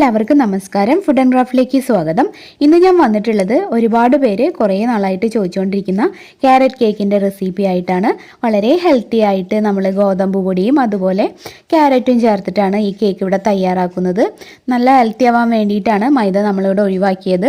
എല്ലാവർക്കും നമസ്കാരം. Food and ക്രാഫ്റ്റിലേക്ക് സ്വാഗതം. ഇന്ന് ഞാൻ വന്നിട്ടുള്ളത് ഒരുപാട് പേര് കുറേ നാളായിട്ട് ചോദിച്ചുകൊണ്ടിരിക്കുന്ന ക്യാരറ്റ് കേക്കിൻ്റെ റെസിപ്പി ആയിട്ടാണ്. വളരെ ഹെൽത്തി ആയിട്ട് നമ്മൾ ഗോതമ്പ് പൊടിയും അതുപോലെ ക്യാരറ്റും ചേർത്തിട്ടാണ് ഈ കേക്ക് ഇവിടെ തയ്യാറാക്കുന്നത്. നല്ല ഹെൽത്തി ആവാൻ വേണ്ടിയിട്ടാണ് മൈദ നമ്മളിവിടെ ഒഴിവാക്കിയത്.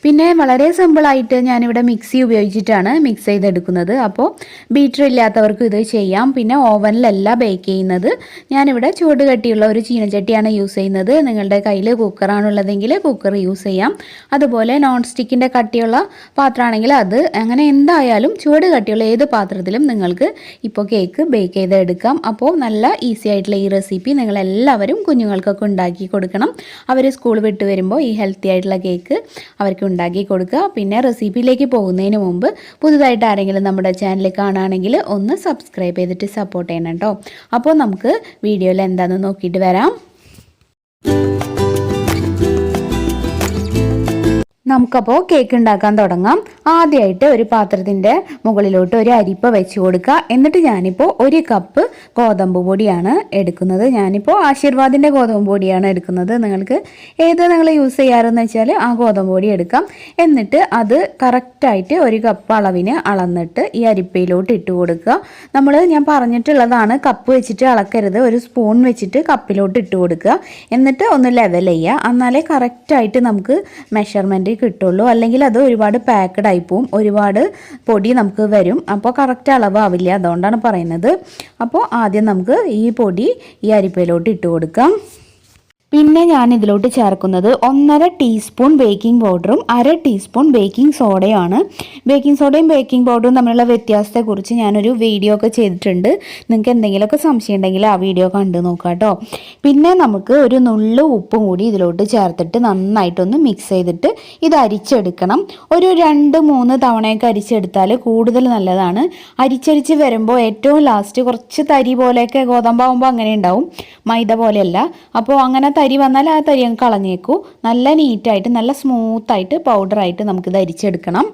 പിന്നെ വളരെ സിമ്പിളായിട്ട് ഞാനിവിടെ മിക്സി ഉപയോഗിച്ചിട്ടാണ് മിക്സ് ചെയ്തെടുക്കുന്നത്. അപ്പോൾ ബീറ്റർ ഇല്ലാത്തവർക്കും ഇത് ചെയ്യാം. പിന്നെ ഓവനിലല്ല ബേക്ക് ചെയ്യുന്നത്. ഞാനിവിടെ ചൂട് കട്ടിയുള്ള ഒരു ചീനച്ചട്ടിയാണ് യൂസ് ചെയ്യുന്നത്. നിങ്ങളുടെ കയ്യിൽ കുക്കറാണുള്ളതെങ്കിൽ കുക്കർ യൂസ് ചെയ്യാം. അതുപോലെ നോൺ സ്റ്റിക്കിൻ്റെ കട്ടിയുള്ള പാത്രമാണെങ്കിൽ അത്, അങ്ങനെ എന്തായാലും ചൂട് കട്ടിയുള്ള ഏത് പാത്രത്തിലും നിങ്ങൾക്ക് ഇപ്പോൾ കേക്ക് ബേക്ക് ചെയ്തെടുക്കാം. അപ്പോൾ നല്ല ഈസി ആയിട്ടുള്ള ഈ റെസിപ്പി നിങ്ങളെല്ലാവരും കുഞ്ഞുങ്ങൾക്കൊക്കെ ഉണ്ടാക്കി കൊടുക്കണം. അവർ സ്കൂൾ വിട്ട് വരുമ്പോൾ ഈ ഹെൽത്തി ആയിട്ടുള്ള കേക്ക് അവർക്ക് ഉണ്ടാക്കി കൊടുക്കുക. പിന്നെ റെസിപ്പിയിലേക്ക് പോകുന്നതിന് മുമ്പ് പുതുതായിട്ട് ആരെങ്കിലും നമ്മുടെ ചാനൽ കാണുകയാണെങ്കിൽ ഒന്ന് സബ്സ്ക്രൈബ് ചെയ്തിട്ട് സപ്പോർട്ട് ചെയ്യണം കേട്ടോ. അപ്പോൾ നമുക്ക് വീഡിയോയിൽ എന്താണെന്ന് നോക്കിയിട്ട് വരാം. നമുക്കപ്പോൾ കേക്ക് ഉണ്ടാക്കാൻ തുടങ്ങാം. ആദ്യമായിട്ട് ഒരു പാത്രത്തിൻ്റെ മുകളിലോട്ട് ഒരു അരിപ്പ വെച്ച് കൊടുക്കുക. എന്നിട്ട് ഞാനിപ്പോൾ 1 കപ്പ് ഗോതമ്പ് പൊടിയാണ് എടുക്കുന്നത്. ഞാനിപ്പോൾ ആശീർവാദിൻ്റെ ഗോതമ്പ് പൊടിയാണ് എടുക്കുന്നത്. നിങ്ങൾക്ക് നിങ്ങൾ യൂസ് ചെയ്യാറെന്ന് വെച്ചാൽ ആ ഗോതമ്പ് പൊടി എടുക്കാം. എന്നിട്ട് അത് കറക്റ്റായിട്ട് 1 കപ്പ് അളവിന് അളന്നിട്ട് ഈ അരിപ്പയിലോട്ട് ഇട്ട് കൊടുക്കുക. ഞാൻ പറഞ്ഞിട്ടുള്ളതാണ്, കപ്പ് വെച്ചിട്ട് അളക്കരുത്. ഒരു സ്പൂൺ വെച്ചിട്ട് കപ്പിലോട്ട് ഇട്ട് കൊടുക്കുക. എന്നിട്ട് ഒന്ന് ലെവൽ ചെയ്യുക. എന്നാലേ കറക്റ്റായിട്ട് നമുക്ക് മെഷർമെൻറ്റ് കിട്ടുള്ളൂ. അല്ലെങ്കിൽ അത് ഒരുപാട് പാക്ക്ഡ് ആയി പോവും, ഒരുപാട് പൊടി നമുക്ക് വരും. അപ്പോൾ കറക്റ്റ് അളവാവില്ല. അതുകൊണ്ടാണ് പറയുന്നത്. അപ്പോൾ ആദ്യം നമുക്ക് ഈ പൊടി ഈ അരിപ്പയിലോട്ട് ഇട്ട് കൊടുക്കാം. പിന്നെ ഞാൻ ഇതിലോട്ട് ചേർക്കുന്നത് 1.5 ടീസ്പൂൺ ബേക്കിംഗ് പൗഡറും 1/2 ടീസ്പൂൺ ബേക്കിംഗ് സോഡയുമാണ്. ബേക്കിംഗ് സോഡയും ബേക്കിംഗ് പൗഡറും തമ്മിലുള്ള വ്യത്യാസത്തെക്കുറിച്ച് ഞാനൊരു വീഡിയോ ഒക്കെ ചെയ്തിട്ടുണ്ട്. നിങ്ങൾക്ക് എന്തെങ്കിലുമൊക്കെ സംശയം ഉണ്ടെങ്കിൽ ആ വീഡിയോ കണ്ടു നോക്കാം കേട്ടോ. പിന്നെ നമുക്ക് ഒരു നുള്ളു ഉപ്പും കൂടി ഇതിലോട്ട് ചേർത്തിട്ട് നന്നായിട്ടൊന്ന് മിക്സ് ചെയ്തിട്ട് ഇത് അരിച്ചെടുക്കണം. ഒരു 2-3 തവണയൊക്കെ അരിച്ചെടുത്താൽ കൂടുതൽ നല്ലതാണ്. അരിച്ചരിച്ച് വരുമ്പോൾ ഏറ്റവും ലാസ്റ്റ് കുറച്ച് തരി പോലെയൊക്കെ ഗോതമ്പാവുമ്പോൾ അങ്ങനെ ഉണ്ടാവും, മൈദ പോലെയല്ല. അപ്പോൾ അങ്ങനെ തരി വന്നാൽ ആ തരി അങ്ങ് കളഞ്ഞേക്കൂ. നല്ല നീറ്റായിട്ട് നല്ല സ്മൂത്തായിട്ട് പൗഡറായിട്ട് നമുക്കിത് അരിച്ചെടുക്കണം.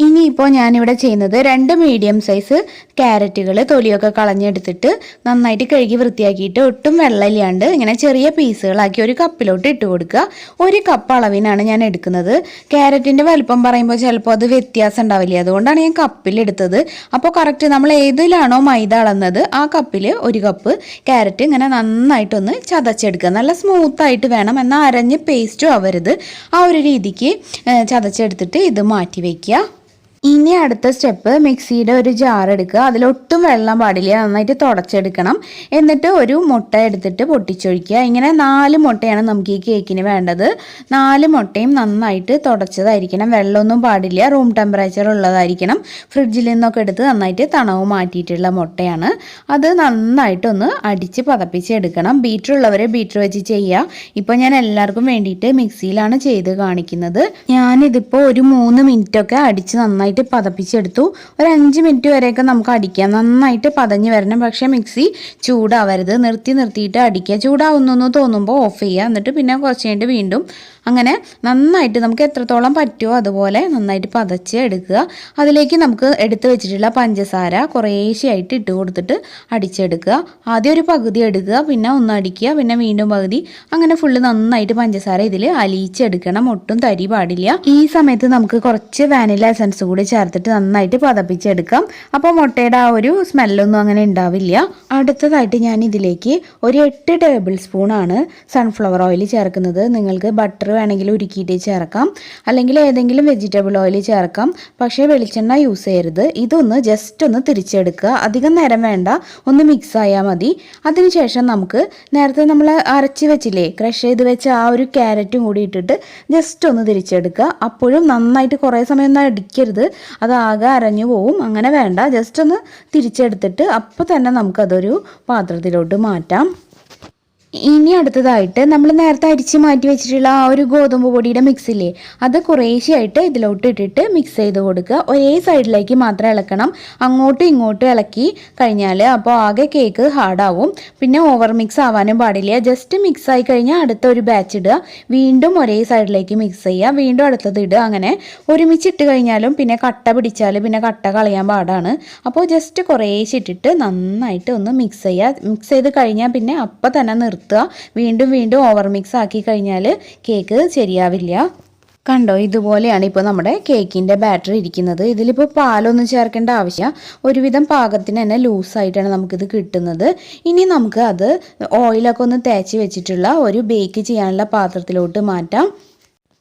ഇനിയിപ്പോൾ ഞാനിവിടെ ചെയ്യുന്നത് 2 മീഡിയം സൈസ് ക്യാരറ്റുകൾ തൊലിയൊക്കെ കളഞ്ഞെടുത്തിട്ട് നന്നായിട്ട് കഴുകി വൃത്തിയാക്കിയിട്ട് ഒട്ടും വെള്ളമില്ലാണ്ട് ഇങ്ങനെ ചെറിയ പീസുകളാക്കി ഒരു കപ്പിലോട്ട് ഇട്ട് കൊടുക്കുക. 1 കപ്പ് അളവിനാണ് ഞാൻ എടുക്കുന്നത്. ക്യാരറ്റിൻ്റെ വലുപ്പം പറയുമ്പോൾ ചിലപ്പോൾ അത് വ്യത്യാസം ഉണ്ടാവില്ല. അതുകൊണ്ടാണ് ഞാൻ കപ്പിലെടുത്തത്. അപ്പോൾ കറക്റ്റ് നമ്മൾ ഏതിലാണോ മൈദ അളന്നത് ആ കപ്പിൽ 1 കപ്പ് ക്യാരറ്റ് ഇങ്ങനെ നന്നായിട്ടൊന്ന് ചതച്ചെടുക്കുക. നല്ല സ്മൂത്തായിട്ട് വേണം, എന്നാൽ അരഞ്ഞ് പേസ്റ്റും ആവരുത്. ആ ഒരു രീതിക്ക് ചതച്ചെടുത്തിട്ട് ഇത് മാറ്റി വയ്ക്കുക. ഇനി അടുത്ത സ്റ്റെപ്പ്, മിക്സിയുടെ ഒരു ജാർ എടുക്കുക. അതിലൊട്ടും വെള്ളം പാടില്ല, നന്നായിട്ട് തുടച്ചെടുക്കണം. എന്നിട്ട് ഒരു മുട്ട എടുത്തിട്ട് പൊട്ടിച്ചൊഴിക്കുക. ഇങ്ങനെ 4 മുട്ടയാണ് നമുക്ക് ഈ കേക്കിന് വേണ്ടത്. 4 മുട്ടയും നന്നായിട്ട് തുടച്ചതായിരിക്കണം, വെള്ളമൊന്നും പാടില്ല. റൂം ടെമ്പറേച്ചർ ഉള്ളതായിരിക്കണം. ഫ്രിഡ്ജിൽ നിന്നൊക്കെ എടുത്ത് നന്നായിട്ട് തണവ് മാറ്റിയിട്ടുള്ള മുട്ടയാണ്. അത് നന്നായിട്ടൊന്ന് അടിച്ച് പതപ്പിച്ചെടുക്കണം. ബീറ്റർ ഉള്ളവർ ബീറ്റർ വെച്ച് ചെയ്യുക. ഇപ്പോൾ ഞാൻ എല്ലാവർക്കും വേണ്ടിയിട്ട് മിക്സിയിലാണ് ചെയ്ത് കാണിക്കുന്നത്. ഞാനിതിപ്പോൾ ഒരു 3 മിനിറ്റൊക്കെ അടിച്ച് നന്നായിട്ട് പതപ്പിച്ചെടുത്തു. ഒരു 5 മിനിറ്റ് വരെയൊക്കെ നമുക്ക് അടിക്കാം. നന്നായിട്ട് പതഞ്ഞ് വരണം. പക്ഷേ മിക്സി ചൂടാവരുത്. നിർത്തിയിട്ട് അടിക്കുക. ചൂടാവുന്നു തോന്നുമ്പോൾ ഓഫ് ചെയ്യുക. എന്നിട്ട് പിന്നെ കുറച്ച് കഴിഞ്ഞിട്ട് വീണ്ടും അങ്ങനെ നന്നായിട്ട് നമുക്ക് എത്രത്തോളം പറ്റുമോ അതുപോലെ നന്നായിട്ട് പതച്ച് എടുക്കുക. അതിലേക്ക് നമുക്ക് എടുത്ത് വെച്ചിട്ടുള്ള പഞ്ചസാര കുറേശ്ശെയായിട്ട് ഇട്ട് കൊടുത്തിട്ട് അടിച്ചെടുക്കുക. ആദ്യം ഒരു പകുതി എടുക്കുക, പിന്നെ ഒന്ന് അടിക്കുക, പിന്നെ വീണ്ടും പകുതി, അങ്ങനെ ഫുള്ള് നന്നായിട്ട് പഞ്ചസാര ഇതിൽ അലിയിച്ചെടുക്കണം. ഒട്ടും തരി പാടില്ല. ഈ സമയത്ത് നമുക്ക് കുറച്ച് വാനില എസൻസ് കൂടി ചേർത്തിട്ട് നന്നായിട്ട് പതപ്പിച്ചെടുക്കാം. അപ്പോൾ മുട്ടയുടെ ആ ഒരു സ്മെല്ലൊന്നും അങ്ങനെ ഉണ്ടാവില്ല. അടുത്തതായിട്ട് ഞാൻ ഇതിലേക്ക് ഒരു 8 ടേബിൾ സ്പൂണാണ് സൺഫ്ലവർ ഓയിൽ ചേർക്കുന്നത്. നിങ്ങൾക്ക് ബട്ടർ വേണമെങ്കിൽ ഉരുക്കിയിട്ട് ചേർക്കാം, അല്ലെങ്കിൽ ഏതെങ്കിലും വെജിറ്റബിൾ ഓയിൽ ചേർക്കാം. പക്ഷേ വെളിച്ചെണ്ണ യൂസ് ചെയ്യരുത്. ഇതൊന്ന് ജസ്റ്റ് ഒന്ന് തിരിച്ചെടുക്കുക. അധികം നേരം വേണ്ട, ഒന്ന് മിക്സ് ആയാൽ മതി. അതിനുശേഷം നമുക്ക് നേരത്തെ നമ്മൾ അരച്ച് വെച്ചില്ലേ, ക്രഷ് ചെയ്ത് വെച്ച ആ ഒരു ക്യാരറ്റും കൂടി ഇട്ടിട്ട് ജസ്റ്റ് ഒന്ന് തിരിച്ചെടുക്കുക. അപ്പോഴും നന്നായിട്ട് കുറേ സമയം ഒന്നും അടിക്കരുത്, അത് ആകെ അരഞ്ഞു പോവും. അങ്ങനെ വേണ്ട, ജസ്റ്റ് ഒന്ന് തിരിച്ചെടുത്തിട്ട് അപ്പോൾ തന്നെ നമുക്കതൊരു പാത്രത്തിലോട്ട് മാറ്റാം. ഇനി അടുത്തതായിട്ട് നമ്മൾ നേരത്തെ അരിച്ച് മാറ്റി വെച്ചിട്ടുള്ള ആ ഒരു ഗോതമ്പ് പൊടിയുടെ മിക്സില്ലേ, അത് കുറേശ്ശെയായിട്ട് ഇതിലോട്ട് ഇട്ടിട്ട് മിക്സ് ചെയ്ത് കൊടുക്കുക. ഒരേ സൈഡിലേക്ക് മാത്രം ഇളക്കണം. അങ്ങോട്ടും ഇങ്ങോട്ടും ഇളക്കി കഴിഞ്ഞാൽ അപ്പോൾ ആകെ കേക്ക് ഹാർഡാവും. പിന്നെ ഓവർ മിക്സ് ആവാനും പാടില്ല. ജസ്റ്റ് മിക്സ് ആയി കഴിഞ്ഞാൽ അടുത്ത ഒരു ബാച്ച് ഇടുക, വീണ്ടും ഒരേ സൈഡിലേക്ക് മിക്സ് ചെയ്യുക, വീണ്ടും അടുത്തത് ഇടുക. അങ്ങനെ ഒരുമിച്ചിട്ട് കഴിഞ്ഞാലും പിന്നെ കട്ട പിടിച്ചാൽ പിന്നെ കട്ട കളയാൻ പാടാണ്. അപ്പോൾ ജസ്റ്റ് കുറേശ്ശെ ഇട്ടിട്ട് നന്നായിട്ട് ഒന്ന് മിക്സ് ചെയ്യുക. മിക്സ് ചെയ്ത് കഴിഞ്ഞാൽ പിന്നെ അപ്പം തന്നെ നിർത്തുക. വീണ്ടും വീണ്ടും ഓവർ മിക്സ് ആക്കി കഴിഞ്ഞാൽ കേക്ക് ശരിയാവില്ല. കണ്ടോ, ഇതുപോലെയാണ് ഇപ്പോൾ നമ്മുടെ കേക്കിൻ്റെ ബാറ്റർ ഇരിക്കുന്നത്. ഇതിലിപ്പോൾ പാലൊന്നും ചേർക്കേണ്ട ആവശ്യമില്ല. ഒരുവിധം പാകത്തിന് തന്നെ ലൂസായിട്ടാണ് നമുക്കിത് കിട്ടുന്നത്. ഇനി നമുക്ക് അത് ഓയിലൊക്കെ ഒന്ന് തേച്ച് വെച്ചിട്ടുള്ള ഒരു ബേക്ക് ചെയ്യാനുള്ള പാത്രത്തിലോട്ട് മാറ്റാം.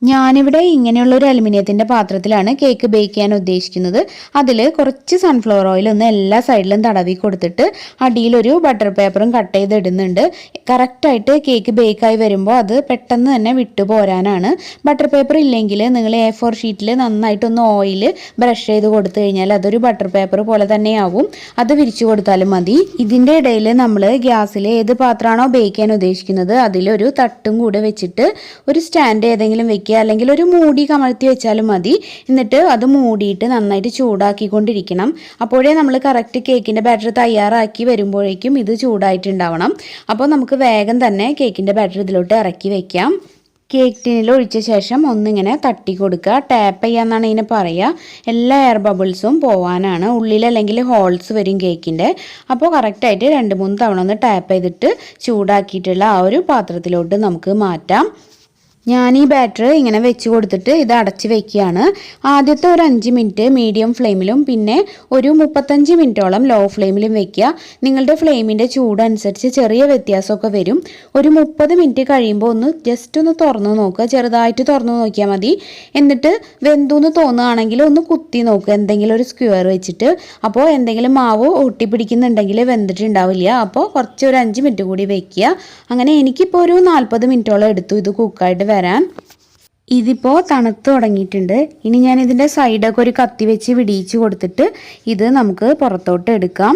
ഞാനിവിടെ ഇങ്ങനെയുള്ള ഒരു അലുമിനിയത്തിൻ്റെ പാത്രത്തിലാണ് കേക്ക് ബേക്ക് ചെയ്യാൻ ഉദ്ദേശിക്കുന്നത്. അതിൽ കുറച്ച് സൺഫ്ലവർ ഓയിൽ ഒന്ന് എല്ലാ സൈഡിലും തടവി കൊടുത്തിട്ട് അടിയിലൊരു ബട്ടർ പേപ്പറും കട്ട് ചെയ്തിടുന്നുണ്ട്. കറക്റ്റായിട്ട് കേക്ക് ബേക്കായി വരുമ്പോൾ അത് പെട്ടെന്ന് തന്നെ വിട്ടു പോരാനാണ്. ബട്ടർ പേപ്പർ ഇല്ലെങ്കിൽ നിങ്ങൾ A4 ഷീറ്റിൽ നന്നായിട്ടൊന്ന് ഓയിൽ ബ്രഷ് ചെയ്ത് കൊടുത്തു കഴിഞ്ഞാൽ അതൊരു ബട്ടർ പേപ്പർ പോലെ തന്നെയാവും. അത് വിരിച്ചു കൊടുത്താലും മതി. ഇതിൻ്റെ ഇടയിൽ നമ്മൾ ഗ്യാസിൽ ഏത് പാത്രമാണോ ബേക്ക് ചെയ്യാൻ ഉദ്ദേശിക്കുന്നത് അതിലൊരു തട്ടും കൂടെ വെച്ചിട്ട് ഒരു സ്റ്റാൻഡ് ഏതെങ്കിലും വെക്കുക, അല്ലെങ്കിൽ ഒരു മൂടി കമഴ്ത്തി വെച്ചാലും മതി. എന്നിട്ട് അത് മൂടിയിട്ട് നന്നായിട്ട് ചൂടാക്കിക്കൊണ്ടിരിക്കണം. അപ്പോഴേ നമ്മൾ കറക്റ്റ് കേക്കിൻ്റെ ബാറ്റർ തയ്യാറാക്കി വരുമ്പോഴേക്കും ഇത് ചൂടായിട്ടുണ്ടാവണം. അപ്പോൾ നമുക്ക് വേഗം തന്നെ കേക്കിൻ്റെ ബാറ്റർ ഇതിലോട്ട് ഇറക്കി വെക്കാം. കേക്ക് ടിന്നിൽ ഒഴിച്ച ശേഷം ഒന്നിങ്ങനെ തട്ടി കൊടുക്കുക. ടാപ്പ് ചെയ്യാന്നാണ് ഇതിനെ പറയുക. എല്ലാ എയർ ബബിൾസും പോവാനാണ്. ഉള്ളിൽ അല്ലെങ്കിൽ ഹോൾസ് വരും കേക്കിൻ്റെ. അപ്പോൾ കറക്റ്റായിട്ട് 2-3 തവണ ഒന്ന് ടാപ്പ് ചെയ്തിട്ട് ചൂടാക്കിയിട്ടുള്ള ആ ഒരു പാത്രത്തിലോട്ട് നമുക്ക് മാറ്റാം. ഞാൻ ഈ ബാറ്റർ ഇങ്ങനെ വെച്ച് കൊടുത്തിട്ട് ഇത് അടച്ച് വെക്കുകയാണ്. ആദ്യത്തെ ഒരു 5 മിനിറ്റ് മീഡിയം ഫ്ലെയിമിലും പിന്നെ ഒരു 35 മിനിറ്റോളം ലോ ഫ്ലെയിമിലും വെക്കുക. നിങ്ങളുടെ ഫ്ലെയിമിൻ്റെ ചൂടനുസരിച്ച് ചെറിയ വ്യത്യാസമൊക്കെ വരും. ഒരു 30 മിനിറ്റ് കഴിയുമ്പോൾ ജസ്റ്റ് ഒന്ന് തുറന്നു നോക്കുക. ചെറുതായിട്ട് തുറന്നു നോക്കിയാൽ മതി. എന്നിട്ട് വെന്തുന്ന് തോന്നുകയാണെങ്കിൽ ഒന്ന് കുത്തി നോക്കുക എന്തെങ്കിലും ഒരു സ്ക്വയർ വെച്ചിട്ട്. അപ്പോൾ എന്തെങ്കിലും മാവ് ഒട്ടിപ്പിടിക്കുന്നുണ്ടെങ്കിൽ വെന്തിട്ടുണ്ടാവില്ല. അപ്പോൾ കുറച്ച് ഒരു 5 മിനിറ്റ് കൂടി വെക്കുക. അങ്ങനെ എനിക്കിപ്പോൾ ഒരു 40 മിനിറ്റോളം എടുത്തു ഇത് കുക്കായിട്ട് വരാൻ. ഇതിപ്പോൾ തണുത്ത് തുടങ്ങിയിട്ടുണ്ട്. ഇനി ഞാൻ ഇതിൻ്റെ സൈഡൊക്കെ ഒരു കത്തി വെച്ച് വിടിയിച്ച് കൊടുത്തിട്ട് ഇത് നമുക്ക് പുറത്തോട്ട് എടുക്കാം.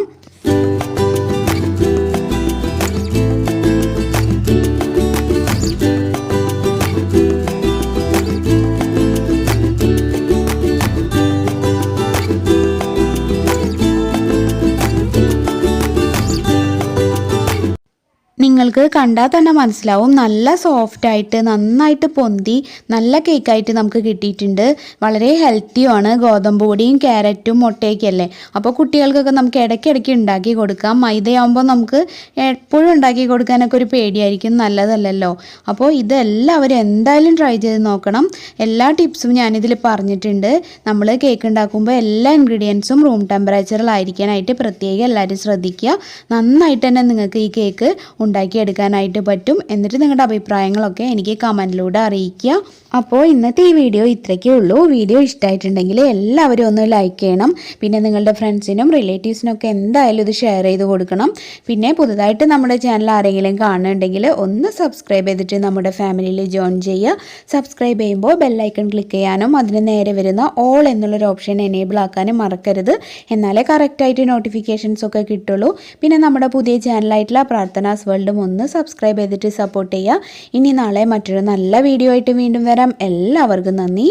നിങ്ങൾക്ക് കണ്ടാൽ തന്നെ മനസ്സിലാവും നല്ല സോഫ്റ്റായിട്ട് നന്നായിട്ട് പൊന്തി നല്ല കേക്കായിട്ട് നമുക്ക് കിട്ടിയിട്ടുണ്ട്. വളരെ ഹെൽത്തിയുമാണ്. ഗോതമ്പ് പൊടിയും ക്യാരറ്റും മുട്ടയൊക്കെ അല്ലേ. അപ്പോൾ കുട്ടികൾക്കൊക്കെ നമുക്ക് ഇടയ്ക്കിടയ്ക്ക് ഉണ്ടാക്കി കൊടുക്കാം. മൈദയാകുമ്പോൾ നമുക്ക് എപ്പോഴും ഉണ്ടാക്കി കൊടുക്കാനൊക്കെ ഒരു പേടിയായിരിക്കും, നല്ലതല്ലല്ലോ. അപ്പോൾ ഇതെല്ലാവരും എന്തായാലും ട്രൈ ചെയ്ത് നോക്കണം. എല്ലാ ടിപ്സും ഞാനിതിൽ പറഞ്ഞിട്ടുണ്ട്. നമ്മൾ കേക്ക് ഉണ്ടാക്കുമ്പോൾ എല്ലാ ഇൻഗ്രീഡിയൻസും റൂം ടെമ്പറേച്ചറിലായിരിക്കാനായിട്ട് പ്രത്യേകം എല്ലാവരും ശ്രദ്ധിക്കുക. നന്നായിട്ട് തന്നെ നിങ്ങൾക്ക് ഈ കേക്ക് ഉണ്ടാക്കിയെടുക്കാനായിട്ട് പറ്റും. എന്നിട്ട് നിങ്ങളുടെ അഭിപ്രായങ്ങളൊക്കെ എനിക്ക് കമൻറ്റിലൂടെ അറിയിക്കുക. അപ്പോൾ ഇന്നത്തെ ഈ വീഡിയോ ഇത്രയ്ക്കേ ഉള്ളൂ. വീഡിയോ ഇഷ്ടമായിട്ടുണ്ടെങ്കിൽ എല്ലാവരും ഒന്ന് ലൈക്ക് ചെയ്യണം. പിന്നെ നിങ്ങളുടെ ഫ്രണ്ട്സിനും റിലേറ്റീവ്സിനൊക്കെ എന്തായാലും ഇത് ഷെയർ ചെയ്ത് കൊടുക്കണം. പിന്നെ പുതുതായിട്ട് നമ്മുടെ ചാനൽ ആരെങ്കിലും കാണുന്നുണ്ടെങ്കിൽ ഒന്ന് സബ്സ്ക്രൈബ് ചെയ്തിട്ട് നമ്മുടെ ഫാമിലിയിൽ ജോയിൻ ചെയ്യുക. സബ്സ്ക്രൈബ് ചെയ്യുമ്പോൾ ബെല്ലൈക്കൺ ക്ലിക്ക് ചെയ്യാനും അതിന് നേരെ വരുന്ന ഓൾ എന്നുള്ളൊരു ഓപ്ഷൻ എനേബിൾ ആക്കാനും മറക്കരുത്. എന്നാലേ കറക്റ്റായിട്ട് നോട്ടിഫിക്കേഷൻസ് ഒക്കെ കിട്ടുള്ളൂ. പിന്നെ നമ്മുടെ പുതിയ ചാനലായിട്ടുള്ള പ്രാർത്ഥനാസ് വേൾഡും ഒന്ന് സബ്സ്ക്രൈബ് ചെയ്തിട്ട് സപ്പോർട്ട് ചെയ്യുക. ഇനി നാളെ മറ്റൊരു നല്ല വീഡിയോ ആയിട്ട് വീണ്ടും വരാം. എല്ലാവർക്കും നന്ദി.